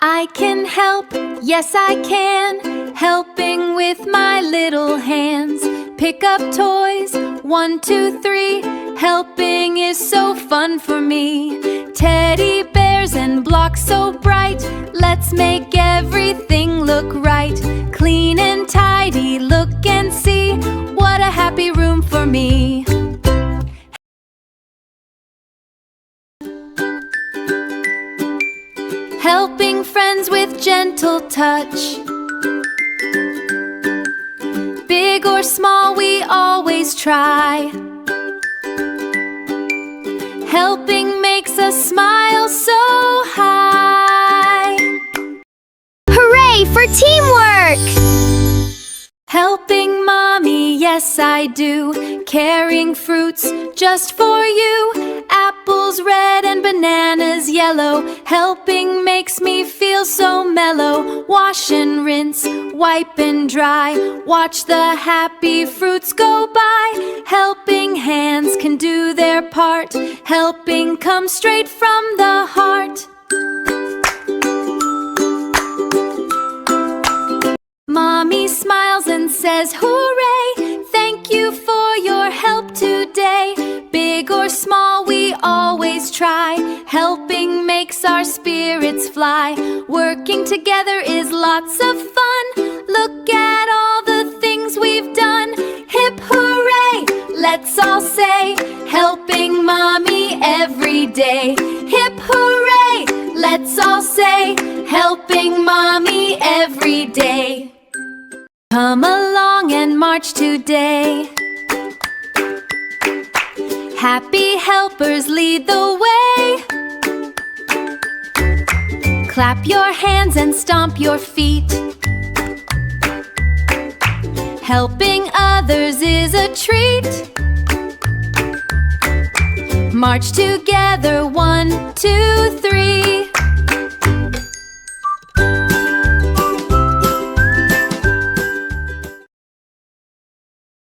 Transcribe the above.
I can help, yes I can, helping with my little hands. Pick up toys, 1, 2, 3, helping is so fun for me. Teddy bears and blocks so bright, let's make everything look right. Clean and tidy, look and see, what a happy room for me. Helping friends with gentle touch. Big or small, we always try. Helping makes us smile so high. Hooray for teamwork! Helping mommy, yes I do. Carrying fruits just for you. Apples red and bananas yellow. Helping makes me feel so mellow. Wash and rinse, wipe and dry. Watch the happy fruits go by. Helping hands can do their part. Helping comes straight from the heart. Mommy smiles and says, hooray! Thank you for your help today. Big or small, we always try. Helping makes our spirits fly. Working together is lots of fun. Look at all the things we've done. Hip hooray! Let's all say, helping mommy every day. Hip hooray! Let's all say, helping mommy every day. Come along and march today. Happy helpers lead the way. Clap your hands and stomp your feet. Helping others is a treat. March together, 1, 2, 3.